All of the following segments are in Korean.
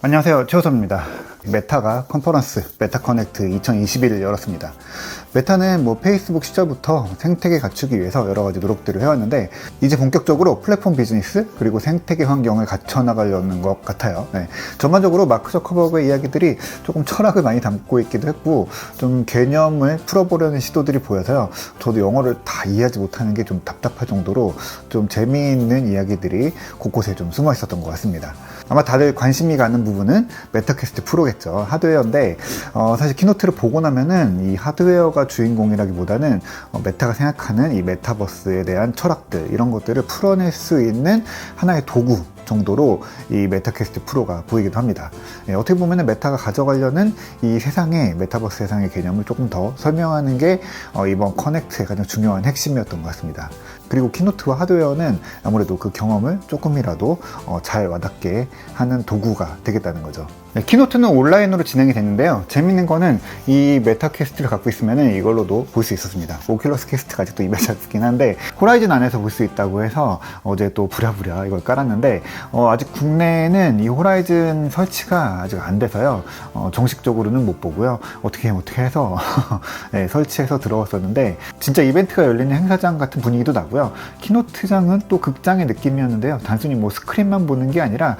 안녕하세요, 최호섭입니다. 메타가 컨퍼런스 메타 커넥트 2021을 열었습니다. 메타는 페이스북 시절부터 생태계 갖추기 위해서 여러 가지 노력들을 해왔는데 이제 본격적으로 플랫폼 비즈니스 그리고 생태계 환경을 갖춰 나가려는 것 같아요. 전반적으로 마크 저커버그의 이야기들이 조금 철학을 많이 담고 있기도 했고 좀 개념을 풀어보려는 시도들이 보여서요. 저도 영어를 다 이해하지 못하는 게 좀 답답할 정도로 좀 재미있는 이야기들이 곳곳에 좀 숨어 있었던 것 같습니다. 아마 다들 관심이 가는 부분은 메타퀘스트 프로겠죠. 하드웨어인데 사실 키노트를 보고 나면은 이 하드웨어가 주인공이라기보다는 메타가 생각하는 이 메타버스에 대한 철학들 이런 것들을 풀어낼 수 있는 하나의 도구 정도로 이 메타퀘스트 프로가 보이기도 합니다. 어떻게 보면 메타가 가져가려는 이 세상의 메타버스 세상의 개념을 조금 더 설명하는 게 이번 커넥트의 가장 중요한 핵심이었던 것 같습니다. 그리고 키노트와 하드웨어는 아무래도 그 경험을 조금이라도 잘 와닿게 하는 도구가 되겠다는 거죠. 키노트는 온라인으로 진행이 됐는데요. 재밌는 거는 이 메타퀘스트를 갖고 있으면 이걸로도 볼 수 있었습니다. 오큘러스 퀘스트가 아직도 입에 잡히긴 한데 호라이즌 안에서 볼 수 있다고 해서 어제 또 부랴부랴 이걸 깔았는데 아직 국내에는 이 호라이즌 설치가 아직 안 돼서요. 정식적으로는 못 보고요. 어떻게 해서 네, 설치해서 들어왔었는데 진짜 이벤트가 열리는 행사장 같은 분위기도 나고요. 키노트장은 또 극장의 느낌이었는데요. 단순히 스크린만 보는 게 아니라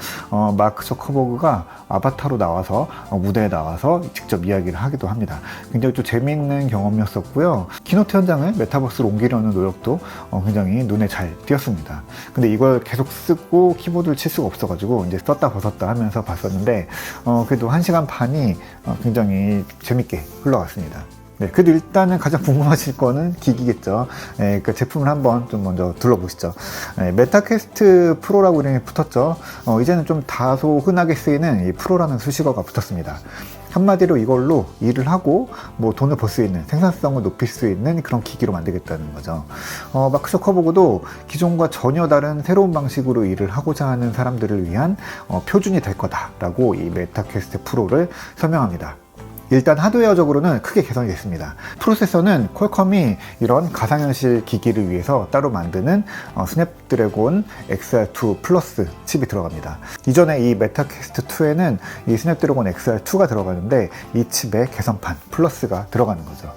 마크 저커버그가 아바타로 나와서 무대에 나와서 직접 이야기를 하기도 합니다. 굉장히 좀 재미있는 경험이었었고요. 키노트 현장을 메타버스로 옮기려는 노력도 굉장히 눈에 잘 띄었습니다. 근데 이걸 계속 쓰고 키보드를 칠 수가 없어가지고 이제 썼다 벗었다 하면서 봤었는데 그래도 1시간 반이 굉장히 재밌게 흘러갔습니다. 그래도 일단은 가장 궁금하실 거는 기기겠죠. 그 제품을 한번 좀 먼저 둘러보시죠. 메타퀘스트 프로라고 이름이 붙었죠. 이제는 좀 다소 흔하게 쓰이는 이 프로라는 수식어가 붙었습니다. 한마디로 이걸로 일을 하고 돈을 벌 수 있는 생산성을 높일 수 있는 그런 기기로 만들겠다는 거죠. 마크 저커버그도 기존과 전혀 다른 새로운 방식으로 일을 하고자 하는 사람들을 위한 표준이 될 거다라고 이 메타퀘스트 프로를 설명합니다. 일단 하드웨어적으로는 크게 개선이 됐습니다. 프로세서는 퀄컴이 이런 가상현실 기기를 위해서 따로 만드는 스냅드래곤 XR2 플러스 칩이 들어갑니다. 이전에 이 메타퀘스트 2에는 이 스냅드래곤 XR2가 들어가는데 이 칩에 개선판 플러스가 들어가는 거죠.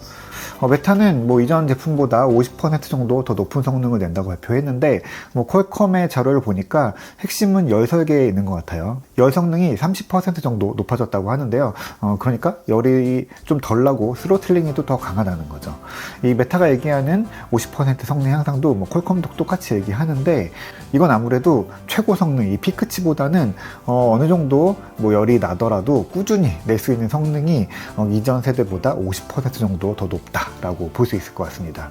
메타는 이전 제품보다 50% 정도 더 높은 성능을 낸다고 발표했는데 퀄컴의 자료를 보니까 핵심은 열 설계에 있는 것 같아요. 열 성능이 30% 정도 높아졌다고 하는데요. 그러니까 열이 좀 덜 나고 스로틀링이 또 더 강하다는 거죠. 이 메타가 얘기하는 50% 성능 향상도 퀄컴도 똑같이 얘기하는데 이건 아무래도 최고 성능, 이 피크치보다는 어느 정도 열이 나더라도 꾸준히 낼 수 있는 성능이 이전 세대보다 50% 정도 더 높다 라고 볼 수 있을 것 같습니다.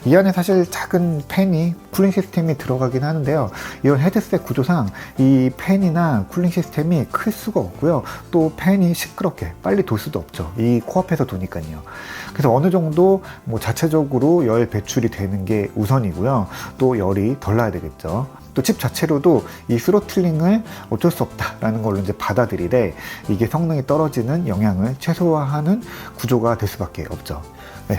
이 안에 사실 작은 팬이 쿨링 시스템이 들어가긴 하는데요. 이런 헤드셋 구조상 이 팬이나 쿨링 시스템이 클 수가 없고요. 또 팬이 시끄럽게 빨리 돌 수도 없죠. 이 코앞에서 도니까요. 그래서 어느 정도 자체적으로 열 배출이 되는 게 우선이고요. 또 열이 덜 나야 되겠죠. 또 칩 자체로도 이 스로틀링을 어쩔 수 없다라는 걸로 이제 받아들이되 이게 성능이 떨어지는 영향을 최소화하는 구조가 될 수밖에 없죠.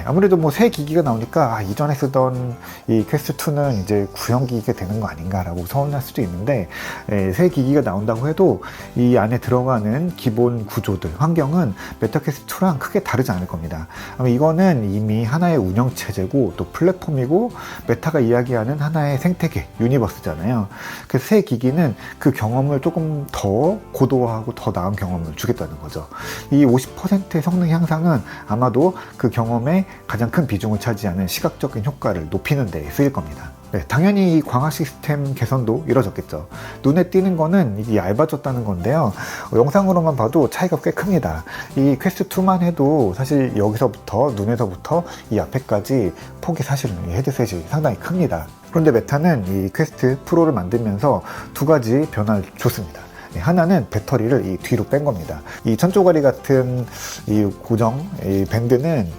아무래도 새 기기가 나오니까 이전에 쓰던 이 퀘스트2는 이제 구형 기기가 되는 거 아닌가라고 서운할 수도 있는데 새 기기가 나온다고 해도 이 안에 들어가는 기본 구조들, 환경은 메타퀘스트2랑 크게 다르지 않을 겁니다. 이거는 이미 하나의 운영체제고 또 플랫폼이고 메타가 이야기하는 하나의 생태계, 유니버스잖아요. 그래서 새 기기는 그 경험을 조금 더 고도화하고 더 나은 경험을 주겠다는 거죠. 이 50%의 성능 향상은 아마도 그 경험에 가장 큰 비중을 차지하는 시각적인 효과를 높이는 데 쓰일 겁니다. 당연히 이 광학 시스템 개선도 이뤄졌겠죠. 눈에 띄는 거는 이게 얇아졌다는 건데요. 영상으로만 봐도 차이가 꽤 큽니다. 이 퀘스트2만 해도 사실 여기서부터 눈에서부터 이 앞에까지 폭이 사실은 이 헤드셋이 상당히 큽니다. 그런데 메타는 이 퀘스트 프로를 만들면서 두 가지 변화를 줬습니다. 하나는 배터리를 이 뒤로 뺀 겁니다. 이 천조가리 같은 이 고정 이 밴드는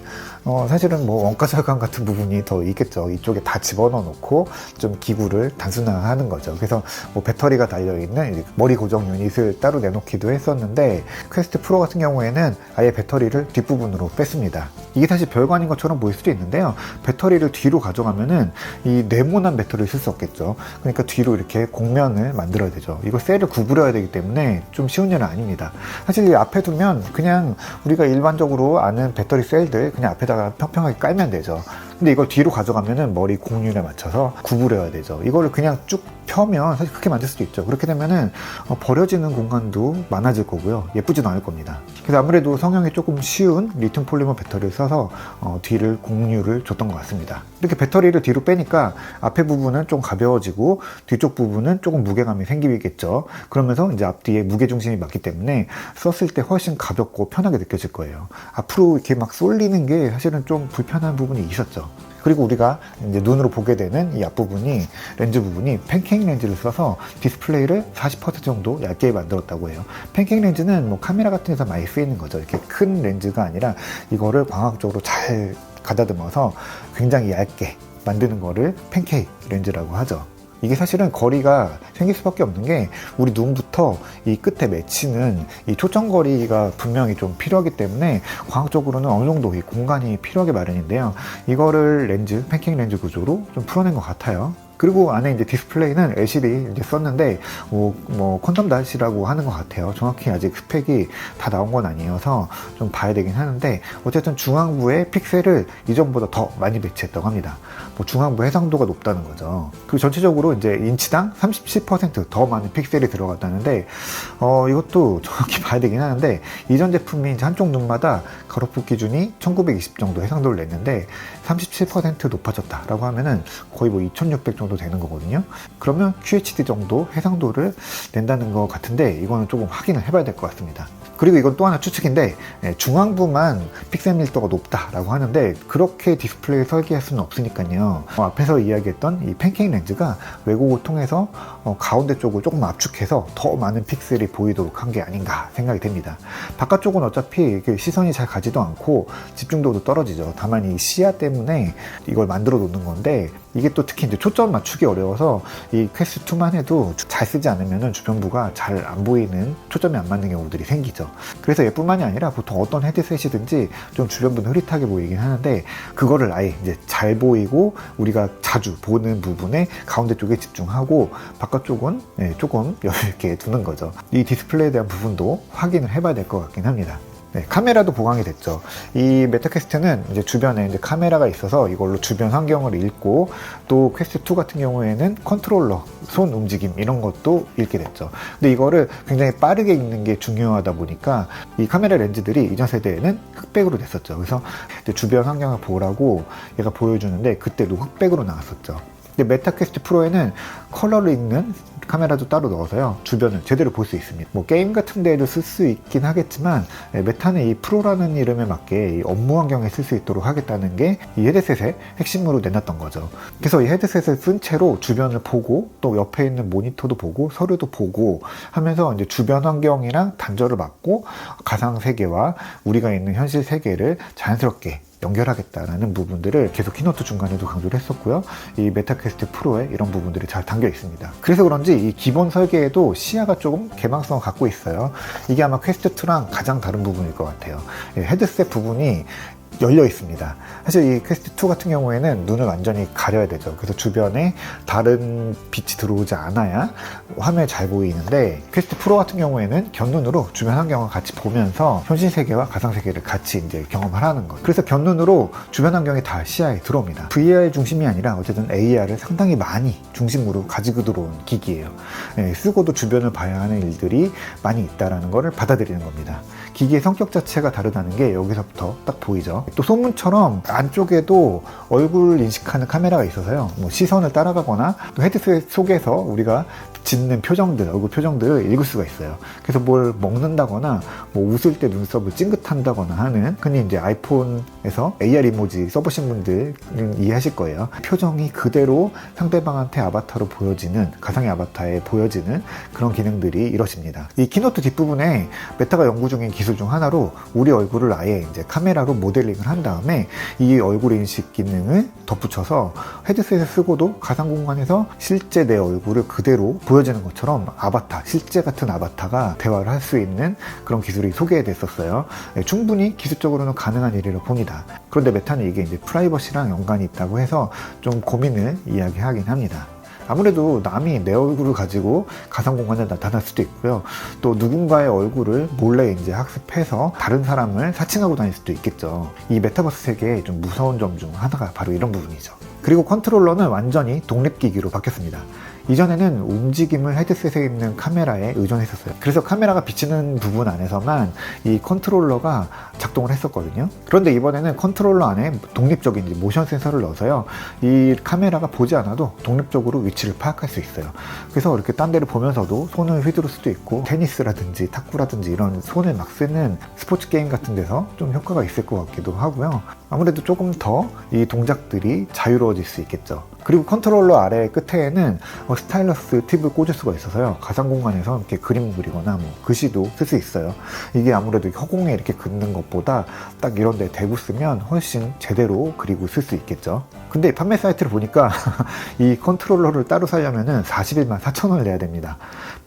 사실은 뭐 원가 절감 같은 부분이 더 있겠죠. 이쪽에 다 집어넣어 놓고 좀 기구를 단순화하는 거죠. 그래서 뭐 배터리가 달려있는 머리 고정 유닛을 따로 내놓기도 했었는데, 퀘스트 프로 같은 경우에는 아예 배터리를 뒷부분으로 뺐습니다. 이게 사실 별거 아닌 것처럼 보일 수도 있는데요. 배터리를 뒤로 가져가면은 이 네모난 배터리를 쓸 수 없겠죠. 그러니까 뒤로 이렇게 곡면을 만들어야 되죠. 이거 셀을 구부려야 되기 때문에 좀 쉬운 일은 아닙니다. 사실 이 앞에 두면 그냥 우리가 일반적으로 아는 배터리 셀들 그냥 앞에다가 평평하게 깔면 되죠. 근데 이걸 뒤로 가져가면은 머리 곡률에 맞춰서 구부려야 되죠. 이거를 그냥 쭉 펴면 사실 그렇게 만들 수도 있죠. 그렇게 되면은 버려지는 공간도 많아질 거고요. 예쁘지도 않을 겁니다. 그래서 아무래도 성형이 조금 쉬운 리튬 폴리머 배터리를 써서 뒤를 곡률을 줬던 것 같습니다. 이렇게 배터리를 뒤로 빼니까 앞에 부분은 좀 가벼워지고 뒤쪽 부분은 조금 무게감이 생기겠죠. 그러면서 이제 앞뒤에 무게중심이 맞기 때문에 썼을 때 훨씬 가볍고 편하게 느껴질 거예요. 앞으로 이렇게 막 쏠리는 게 사실은 좀 불편한 부분이 있었죠. 그리고 우리가 이제 눈으로 보게 되는 이 앞부분이, 렌즈 부분이 팬케이크 렌즈를 써서 디스플레이를 40% 정도 얇게 만들었다고 해요. 팬케이크 렌즈는 뭐 카메라 같은 데서 많이 쓰이는 거죠. 이렇게 큰 렌즈가 아니라 이거를 광학적으로 잘 가다듬어서 굉장히 얇게 만드는 거를 팬케이크 렌즈라고 하죠. 이게 사실은 거리가 생길 수밖에 없는 게, 우리 눈부터 이 끝에 맺히는 이 초점거리가 분명히 좀 필요하기 때문에 과학적으로는 어느 정도 이 공간이 필요하게 마련인데요. 이거를 팬케이크 렌즈 구조로 좀 풀어낸 것 같아요. 그리고 안에 이제 디스플레이는 LCD 이제 썼는데, 뭐 퀀텀 다시라고 하는 것 같아요. 정확히 아직 스펙이 다 나온 건 아니어서 좀 봐야 되긴 하는데, 어쨌든 중앙부에 픽셀을 이전보다 더 많이 배치했다고 합니다. 뭐 중앙부 해상도가 높다는 거죠. 그리고 전체적으로 이제 인치당 37%더 많은 픽셀이 들어갔다는데, 이것도 정확히 봐야 되긴 하는데, 이전 제품이 이제 한쪽 눈마다 가로폭 기준이 1920 정도 해상도를 냈는데 37% 높아졌다라고 하면은 거의 뭐 2600 정도 되는 거거든요. 그러면 QHD 정도 해상도를 낸다는 것 같은데, 이거는 조금 확인을 해봐야 될 것 같습니다. 그리고 이건 또 하나 추측인데, 중앙부만 픽셀 밀도가 높다라고 하는데 그렇게 디스플레이 설계할 수는 없으니까요. 앞에서 이야기했던 이 팬케이크 렌즈가 왜곡을 통해서 가운데 쪽을 조금 압축해서 더 많은 픽셀이 보이도록 한 게 아닌가 생각이 됩니다. 바깥쪽은 어차피 시선이 잘 가지도 않고 집중도도 떨어지죠. 다만 이 시야 때문에 이걸 만들어 놓는 건데, 이게 또 특히 이제 초점 맞추기 어려워서 이 퀘스트2만 해도 잘 쓰지 않으면 주변부가 잘 안 보이는, 초점이 안 맞는 경우들이 생기죠. 그래서 얘뿐만이 아니라 보통 어떤 헤드셋이든지 좀 주변부는 흐릿하게 보이긴 하는데, 그거를 아예 이제 잘 보이고 우리가 자주 보는 부분에 가운데 쪽에 집중하고 바깥쪽은 조금 여유 있게 두는 거죠. 이 디스플레이에 대한 부분도 확인을 해봐야 될 것 같긴 합니다. 카메라도 보강이 됐죠. 이 메타퀘스트는 이제 주변에 이제 카메라가 있어서 이걸로 주변 환경을 읽고, 또 퀘스트2 같은 경우에는 컨트롤러, 손 움직임 이런 것도 읽게 됐죠. 근데 이거를 굉장히 빠르게 읽는 게 중요하다 보니까 이 카메라 렌즈들이 이전 세대에는 흑백으로 됐었죠. 그래서 이제 주변 환경을 보라고 얘가 보여주는데 그때도 흑백으로 나왔었죠. 근데 메타퀘스트 프로에는 컬러를 읽는 카메라도 따로 넣어서요, 주변을 제대로 볼 수 있습니다. 뭐 게임 같은 데에도 쓸 수 있긴 하겠지만, 메타는 이 프로라는 이름에 맞게 이 업무 환경에 쓸 수 있도록 하겠다는 게 이 헤드셋의 핵심으로 내놨던 거죠. 그래서 이 헤드셋을 쓴 채로 주변을 보고, 또 옆에 있는 모니터도 보고 서류도 보고 하면서 이제 주변 환경이랑 단절을 막고 가상 세계와 우리가 있는 현실 세계를 자연스럽게 연결하겠다라는 부분들을 계속 키노트 중간에도 강조를 했었고요. 이 메타퀘스트 프로에 이런 부분들이 잘 담겨 있습니다. 그래서 그런지 이 기본 설계에도 시야가 조금 개방성을 갖고 있어요. 이게 아마 퀘스트2랑 가장 다른 부분일 것 같아요. 헤드셋 부분이 열려 있습니다. 사실 이 퀘스트2 같은 경우에는 눈을 완전히 가려야 되죠. 그래서 주변에 다른 빛이 들어오지 않아야 화면이 잘 보이는데, 퀘스트 프로 같은 경우에는 곁눈으로 주변 환경을 같이 보면서 현실 세계와 가상 세계를 같이 이제 경험하라는 것. 그래서 곁눈으로 주변 환경이 다 시야에 들어옵니다. VR 중심이 아니라 어쨌든 AR을 상당히 많이 중심으로 가지고 들어온 기기예요. 쓰고도 주변을 봐야 하는 일들이 많이 있다라는 것을 받아들이는 겁니다. 기기의 성격 자체가 다르다는 게 여기서부터 딱 보이죠. 또 소문처럼 안쪽에도 얼굴 인식하는 카메라가 있어서요, 뭐 시선을 따라가거나 또 헤드셋 속에서 우리가 짓는 표정들, 얼굴 표정들을 읽을 수가 있어요. 그래서 뭘 먹는다거나 뭐 웃을 때 눈썹을 찡긋한다거나 하는, 흔히 이제 아이폰 에서 AR 이모지 써보신 분들은 이해하실 거예요. 표정이 그대로 상대방한테 아바타로 보여지는, 가상의 아바타에 보여지는 그런 기능들이 이루어집니다. 이 키노트 뒷부분에 메타가 연구 중인 기술 중 하나로 우리 얼굴을 아예 이제 카메라로 모델링을 한 다음에 이 얼굴 인식 기능을 덧붙여서 헤드셋을 쓰고도 가상 공간에서 실제 내 얼굴을 그대로 보여지는 것처럼 아바타, 실제 같은 아바타가 대화를 할 수 있는 그런 기술이 소개됐었어요. 충분히 기술적으로는 가능한 일이라고 봅니다. 그런데 메타는 이게 이제 프라이버시랑 연관이 있다고 해서 좀 고민을 이야기하긴 합니다. 아무래도 남이 내 얼굴을 가지고 가상 공간에 나타날 수도 있고요. 또 누군가의 얼굴을 몰래 이제 학습해서 다른 사람을 사칭하고 다닐 수도 있겠죠. 이 메타버스 세계의 좀 무서운 점 중 하나가 바로 이런 부분이죠. 그리고 컨트롤러는 완전히 독립기기로 바뀌었습니다. 이전에는 움직임을 헤드셋에 있는 카메라에 의존했었어요. 그래서 카메라가 비치는 부분 안에서만 이 컨트롤러가 작동을 했었거든요. 그런데 이번에는 컨트롤러 안에 독립적인 모션 센서를 넣어서요, 이 카메라가 보지 않아도 독립적으로 위치를 파악할 수 있어요. 그래서 이렇게 딴 데를 보면서도 손을 휘두를 수도 있고, 테니스라든지 탁구라든지 이런 손을 막 쓰는 스포츠 게임 같은 데서 좀 효과가 있을 것 같기도 하고요. 아무래도 조금 더 이 동작들이 자유로워질 수 있겠죠. 그리고 컨트롤러 아래 끝에는 스타일러스 팁을 꽂을 수가 있어서요, 가상 공간에서 이렇게 그림 그리거나 글씨도 쓸 수 있어요. 이게 아무래도 허공에 이렇게 긋는 것보다 딱 이런 데 대고 쓰면 훨씬 제대로 그리고 쓸 수 있겠죠. 근데 판매 사이트를 보니까 이 컨트롤러를 따로 사려면은 41만 4천원을 내야 됩니다.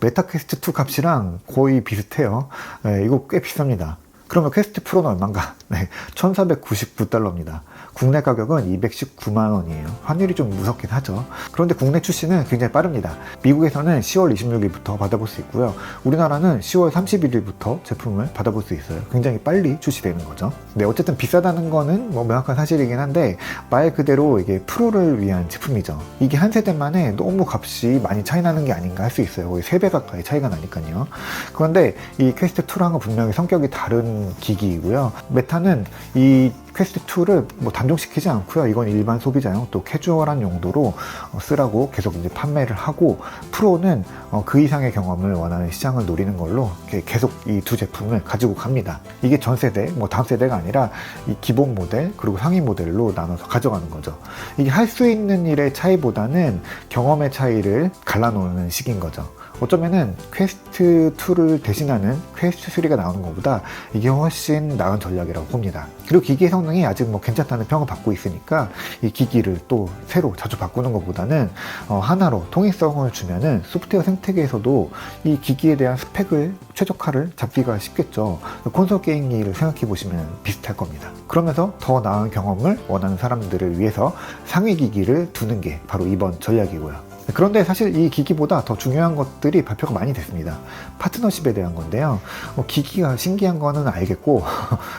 메타퀘스트 2 값이랑 거의 비슷해요. 네, 이거 꽤 비쌉니다. 그러면 퀘스트 프로는 얼마인가? 네, 1499달러입니다. 국내 가격은 219만원이에요. 환율이 좀 무섭긴 하죠. 그런데 국내 출시는 굉장히 빠릅니다. 미국에서는 10월 26일부터 받아볼 수 있고요. 우리나라는 10월 31일부터 제품을 받아볼 수 있어요. 굉장히 빨리 출시되는 거죠. 네, 어쨌든 비싸다는 거는 명확한 사실이긴 한데, 말 그대로 이게 프로를 위한 제품이죠. 이게 한 세대만에 너무 값이 많이 차이 나는 게 아닌가 할 수 있어요. 거의 3배 가까이 차이가 나니까요. 그런데 이 퀘스트 2랑은 분명히 성격이 다른 기기이고요. 메타는 이 퀘스트 2를 단종시키지 않고요. 이건 일반 소비자용, 또 캐주얼한 용도로 쓰라고 계속 이제 판매를 하고, 프로는 그 이상의 경험을 원하는 시장을 노리는 걸로 계속 이 두 제품을 가지고 갑니다. 이게 전 세대, 다음 세대가 아니라 이 기본 모델 그리고 상위 모델로 나눠서 가져가는 거죠. 이게 할 수 있는 일의 차이보다는 경험의 차이를 갈라놓는 식인 거죠. 어쩌면은 퀘스트 2를 대신하는 퀘스트 3가 나오는 것보다 이게 훨씬 나은 전략이라고 봅니다. 그리고 기기의 성능이 아직 괜찮다는 평을 받고 있으니까 이 기기를 또 새로 자주 바꾸는 것보다는 하나로 통일성을 주면은 소프트웨어 생태계에서도 이 기기에 대한 스펙을 최적화를 잡기가 쉽겠죠. 콘솔 게임기를 생각해 보시면 비슷할 겁니다. 그러면서 더 나은 경험을 원하는 사람들을 위해서 상위 기기를 두는 게 바로 이번 전략이고요. 그런데 사실 이 기기보다 더 중요한 것들이 발표가 많이 됐습니다. 파트너십에 대한 건데요. 기기가 신기한 거는 알겠고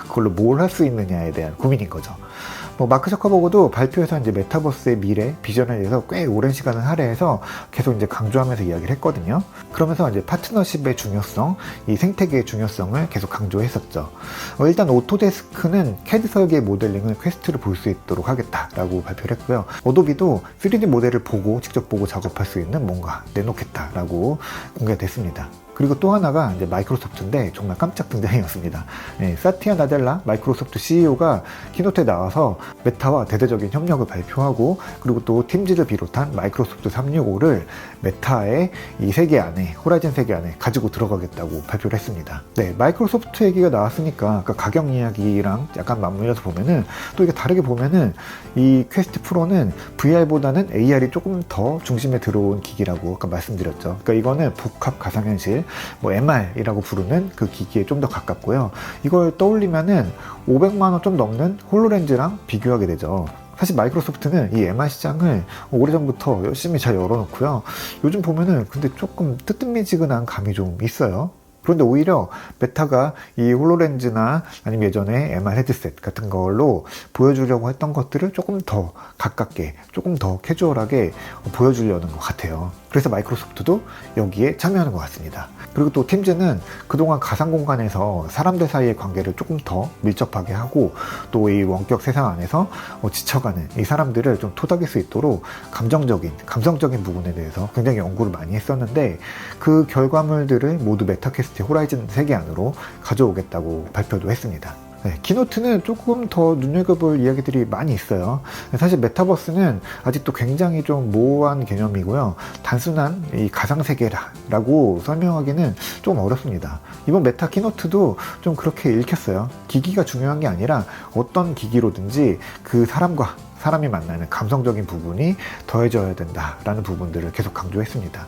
그걸로 뭘 할 수 있느냐에 대한 고민인 거죠. 마크 저커버그도 발표에서 이제 메타버스의 미래, 비전에 대해서 꽤 오랜 시간을 할애해서 계속 이제 강조하면서 이야기를 했거든요. 그러면서 이제 파트너십의 중요성, 이 생태계의 중요성을 계속 강조했었죠. 일단 오토데스크는 CAD 설계 모델링을 퀘스트를 볼 수 있도록 하겠다라고 발표를 했고요. 어도비도 3D 모델을 직접 보고 작업할 수 있는 뭔가 내놓겠다라고 공개됐습니다. 그리고 또 하나가 이제 마이크로소프트인데 정말 깜짝 등장이었습니다. 네, 사티아 나델라 마이크로소프트 CEO가 키노트에 나와서 메타와 대대적인 협력을 발표하고, 그리고 또 팀즈를 비롯한 마이크로소프트 365를 메타의 이 세계 안에, 호라이즌 세계 안에 가지고 들어가겠다고 발표를 했습니다. 네, 마이크로소프트 얘기가 나왔으니까 가격 이야기랑 약간 맞물려서 보면은, 또 이게 다르게 보면은 이 퀘스트 프로는 VR보다는 AR이 조금 더 중심에 들어온 기기라고 아까 말씀드렸죠. 그러니까 이거는 복합 가상현실, MR이라고 부르는 그 기기에 좀 더 가깝고요. 이걸 떠올리면은 500만원 좀 넘는 홀로렌즈랑 비교하게 되죠. 사실 마이크로소프트는 이 MR 시장을 오래전부터 열심히 잘 열어놓고요. 요즘 보면은 근데 조금 뜨뜻미지근한 감이 좀 있어요. 그런데 오히려 메타가 이 홀로렌즈나 아니면 예전에 MR 헤드셋 같은 걸로 보여주려고 했던 것들을 조금 더 가깝게, 조금 더 캐주얼하게 보여주려는 것 같아요. 그래서 마이크로소프트도 여기에 참여하는 것 같습니다. 그리고 또 팀즈는 그동안 가상 공간에서 사람들 사이의 관계를 조금 더 밀접하게 하고, 또 이 원격 세상 안에서 지쳐가는 이 사람들을 좀 토닥일 수 있도록 감성적인 부분에 대해서 굉장히 연구를 많이 했었는데, 그 결과물들을 모두 메타퀘스트 호라이즌 세계 안으로 가져오겠다고 발표도 했습니다. 네, 키노트는 조금 더 눈여겨볼 이야기들이 많이 있어요. 사실 메타버스는 아직도 굉장히 좀 모호한 개념이고요. 단순한 이 가상세계라고 설명하기는 좀 어렵습니다. 이번 메타 키노트도 좀 그렇게 읽혔어요. 기기가 중요한 게 아니라 어떤 기기로든지 그 사람과 사람이 만나는 감성적인 부분이 더해져야 된다라는 부분들을 계속 강조했습니다.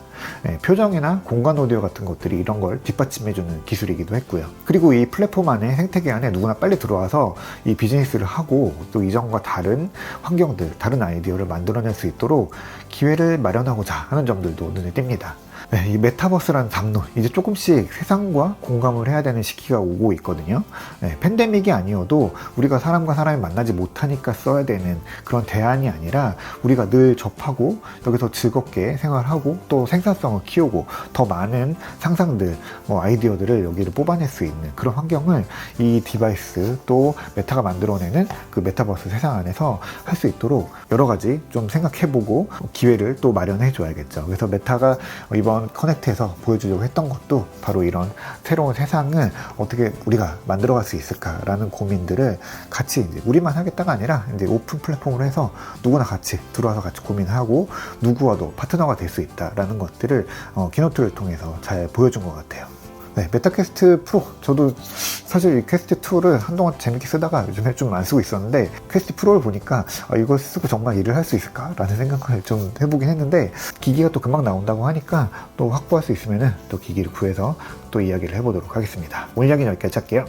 표정이나 공간 오디오 같은 것들이 이런 걸 뒷받침해주는 기술이기도 했고요. 그리고 이 플랫폼 안에 생태계 안에 누구나 빨리 들어와서 이 비즈니스를 하고 또 이전과 다른 환경들, 다른 아이디어를 만들어낼 수 있도록 기회를 마련하고자 하는 점들도 눈에 띕니다. 네, 이 메타버스라는 담론, 이제 조금씩 세상과 공감을 해야 되는 시기가 오고 있거든요. 네, 팬데믹이 아니어도 우리가 사람과 사람이 만나지 못하니까 써야 되는 그런 대안이 아니라 우리가 늘 접하고 여기서 즐겁게 생활하고 또 생산성을 키우고 더 많은 상상들, 아이디어들을 여기를 뽑아낼 수 있는 그런 환경을 이 디바이스 또 메타가 만들어내는 그 메타버스 세상 안에서 할 수 있도록 여러 가지 좀 생각해보고 기회를 또 마련해 줘야겠죠. 그래서 메타가 이번 커넥트에서 보여주려고 했던 것도 바로 이런 새로운 세상을 어떻게 우리가 만들어갈 수 있을까라는 고민들을 같이 이제 우리만 하겠다가 아니라 이제 오픈 플랫폼으로 해서 누구나 같이 들어와서 같이 고민하고 누구와도 파트너가 될 수 있다라는 것들을 키노트를 통해서 잘 보여준 것 같아요. 네, 메타퀘스트 프로, 저도 사실 이 퀘스트 2를 한동안 재밌게 쓰다가 요즘에 좀 안 쓰고 있었는데 퀘스트 프로를 보니까 이걸 쓰고 정말 일을 할 수 있을까? 라는 생각을 좀 해보긴 했는데 기기가 또 금방 나온다고 하니까 또 확보할 수 있으면 또 기기를 구해서 또 이야기를 해보도록 하겠습니다. 오늘 이야기는 여기까지 할게요.